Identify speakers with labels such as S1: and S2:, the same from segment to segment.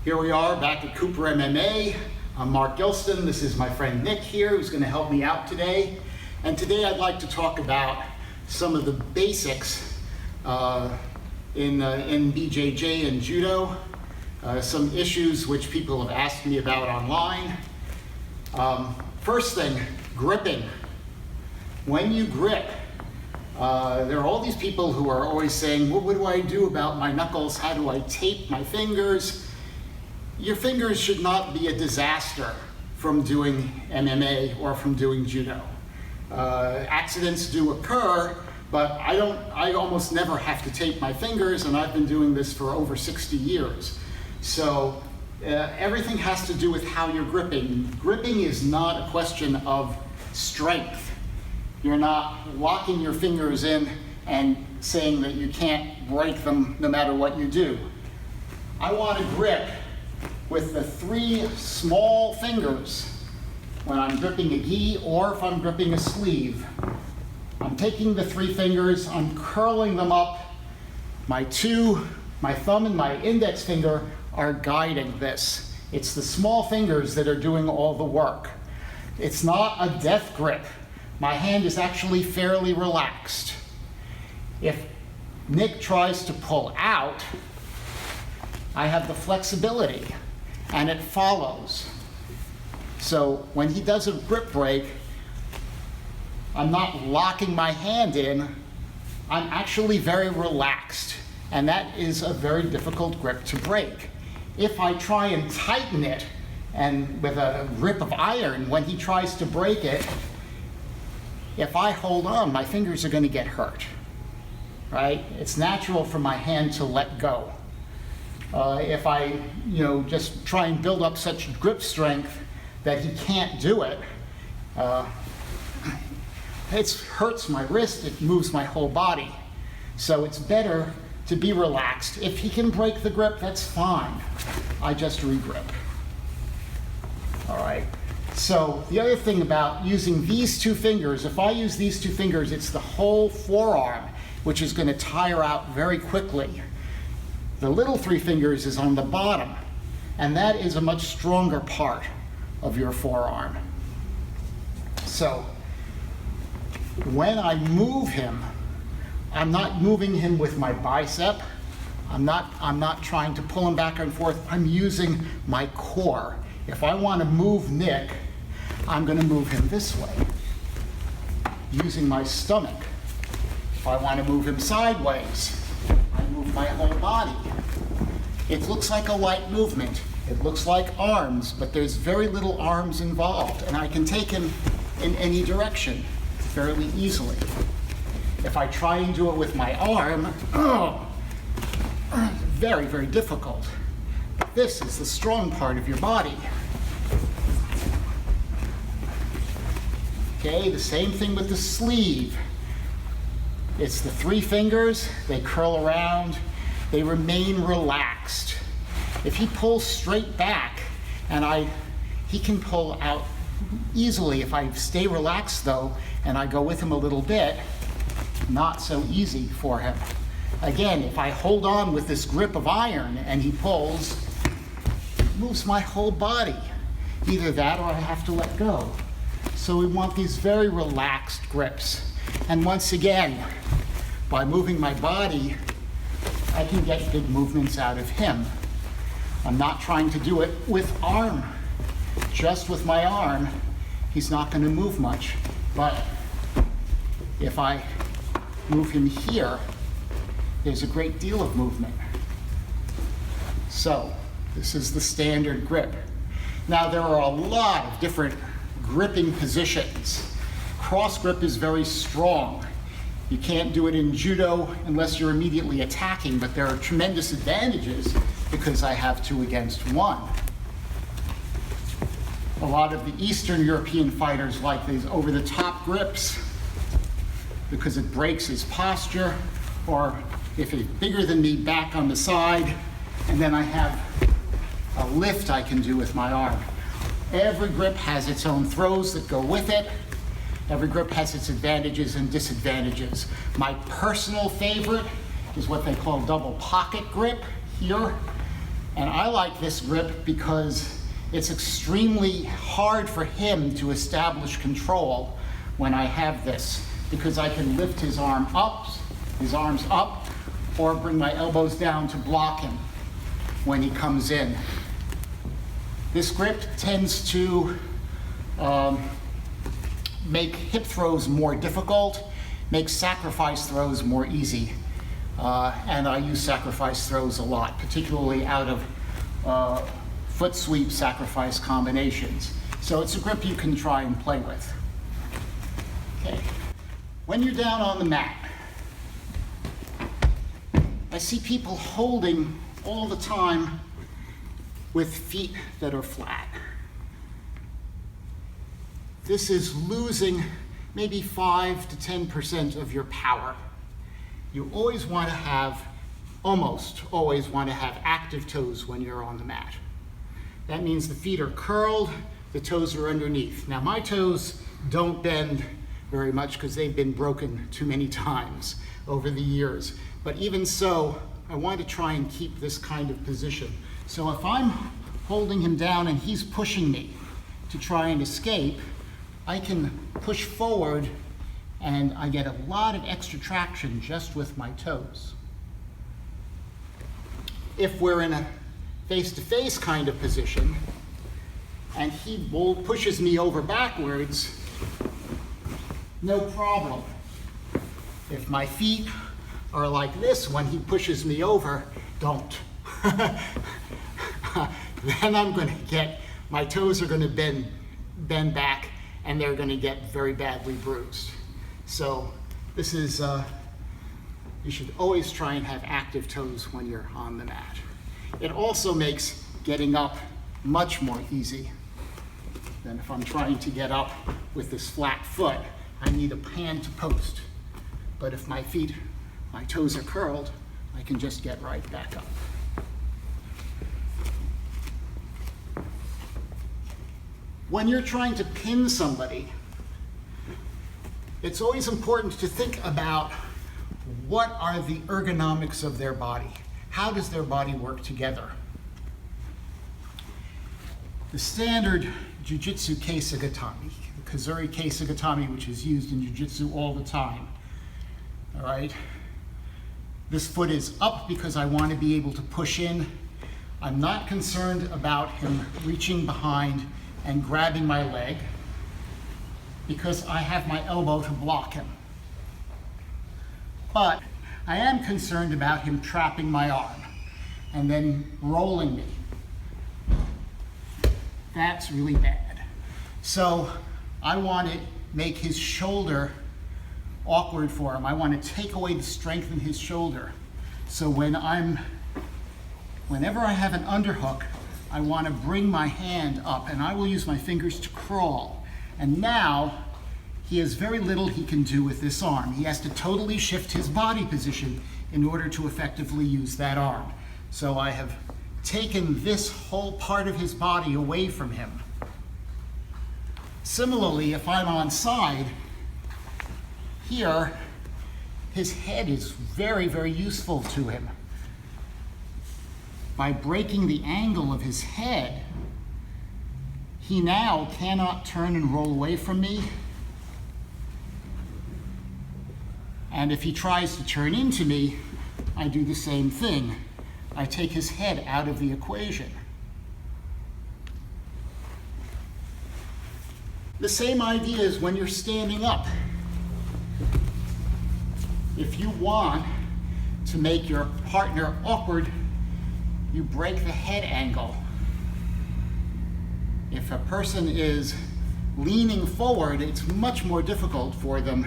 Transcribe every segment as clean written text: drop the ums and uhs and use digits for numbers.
S1: Here we are back at Cooper MMA. I'm Mark Gilston. This is my friend Nick here, who's going to help me out today. And today I'd like to talk about some of the basics in BJJ and Judo, some issues which people have asked me about online. First thing, gripping. When you grip, there are all these people who are always saying, well, what do I do about my knuckles? How do I tape my fingers? Your fingers should not be a disaster from doing MMA or from doing Judo. Accidents do occur, but I almost never have to tape my fingers, and I've been doing this for over 60 years. So everything has to do with how you're gripping. Gripping is not a question of strength. You're not locking your fingers in and saying that you can't break them no matter what you do. I want to grip with the 3 small fingers when I'm gripping a gi or if I'm gripping a sleeve. I'm taking the 3 fingers, I'm curling them up. My thumb and my index finger are guiding this. It's the small fingers that are doing all the work. It's not a death grip. My hand is actually fairly relaxed. If Nick tries to pull out, I have the flexibility and it follows. So when he does a grip break, I'm not locking my hand in, I'm actually very relaxed, and that is a very difficult grip to break. If I try and tighten it, and with a grip of iron, when he tries to break it, if I hold on, my fingers are going to get hurt, right? It's natural for my hand to let go. If I, just try and build up such grip strength that he can't do it, it hurts my wrist, it moves my whole body. So it's better to be relaxed. If he can break the grip, that's fine. I just regrip. All right. So the other thing about using these 2 fingers, if I use these 2 fingers, it's the whole forearm, which is going to tire out very quickly. The little 3 fingers is on the bottom, and that is a much stronger part of your forearm. So when I move him, I'm not moving him with my bicep. I'm not trying to pull him back and forth. I'm using my core. If I want to move Nick, I'm going to move him this way, using my stomach. If I want to move him sideways, I move my whole body. It looks like a light movement. It looks like arms, but there's very little arms involved, and I can take him in any direction fairly easily. If I try and do it with my arm, very, very difficult. This is the strong part of your body. Okay, the same thing with the sleeve. It's the 3 fingers, they curl around, they remain relaxed. If he pulls straight back, and he can pull out easily. If I stay relaxed though, and I go with him a little bit, not so easy for him. Again, if I hold on with this grip of iron and he pulls, it moves my whole body. Either that or I have to let go. So we want these very relaxed grips. And once again, by moving my body, I can get big movements out of him. I'm not trying to do it with arm. Just with my arm, he's not going to move much. But if I move him here, there's a great deal of movement. So this is the standard grip. Now there are a lot of different gripping positions. Cross grip is very strong. You can't do it in Judo unless you're immediately attacking, but there are tremendous advantages because I have 2 against 1. A lot of the Eastern European fighters like these over-the-top grips because it breaks his posture, or if he's bigger than me, back on the side, and then I have a lift I can do with my arm. Every grip has its own throws that go with it. Every grip has its advantages and disadvantages. My personal favorite is what they call double pocket grip here. And I like this grip because it's extremely hard for him to establish control when I have this, because I can lift his arms up, or bring my elbows down to block him when he comes in. This grip tends to make hip throws more difficult, make sacrifice throws more easy. And I use sacrifice throws a lot, particularly out of foot sweep sacrifice combinations. So it's a grip you can try and play with. Okay. When you're down on the mat, I see people holding all the time with feet that are flat. This is losing maybe 5 to 10% of your power. You always want to have, almost always want to have active toes when you're on the mat. That means the feet are curled, the toes are underneath. Now my toes don't bend very much because they've been broken too many times over the years. But even so, I want to try and keep this kind of position. So if I'm holding him down and he's pushing me to try and escape, I can push forward and I get a lot of extra traction just with my toes. If we're in a face-to-face kind of position and he pushes me over backwards, no problem. If my feet are like this when he pushes me over, don't. Then I'm going to get, my toes are going to bend back and they're going to get very badly bruised. So this is, you should always try and have active toes when you're on the mat. It also makes getting up much more easy than if I'm trying to get up with this flat foot. I need a hand to post. But if my toes are curled, I can just get right back up. When you're trying to pin somebody, it's always important to think about what are the ergonomics of their body. How does their body work together? The standard Jiu-Jitsu keisagatami, the Kazuri keisagatami, which is used in Jiu-Jitsu all the time, all right? This foot is up because I want to be able to push in. I'm not concerned about him reaching behind and grabbing my leg because I have my elbow to block him. But I am concerned about him trapping my arm and then rolling me. That's really bad. So I want to make his shoulder awkward for him. I want to take away the strength in his shoulder. So whenever I have an underhook, I want to bring my hand up and I will use my fingers to crawl. And now he has very little he can do with this arm. He has to totally shift his body position in order to effectively use that arm. So I have taken this whole part of his body away from him. Similarly, if I'm on side, here, his head is very, very useful to him. By breaking the angle of his head, he now cannot turn and roll away from me. And if he tries to turn into me, I do the same thing. I take his head out of the equation. The same idea is when you're standing up. If you want to make your partner awkward, you break the head angle. If a person is leaning forward, it's much more difficult for them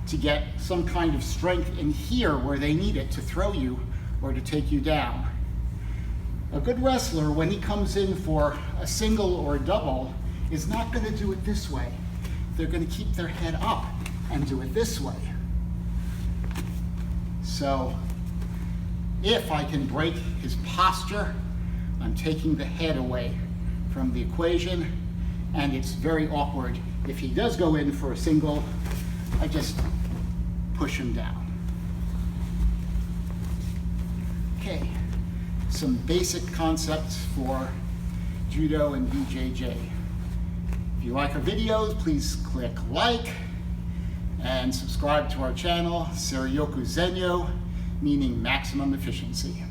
S1: to get some kind of strength in here where they need it to throw you or to take you down. A good wrestler, when he comes in for a single or a double, is not going to do it this way. They're going to keep their head up and do it this way. So if I can break his posture, I'm taking the head away from the equation, and it's very awkward. If he does go in for a single, I just push him down. Okay, some basic concepts for Judo and BJJ. If you like our videos, please click like and subscribe to our channel, Seryoku Zenyo, meaning maximum efficiency.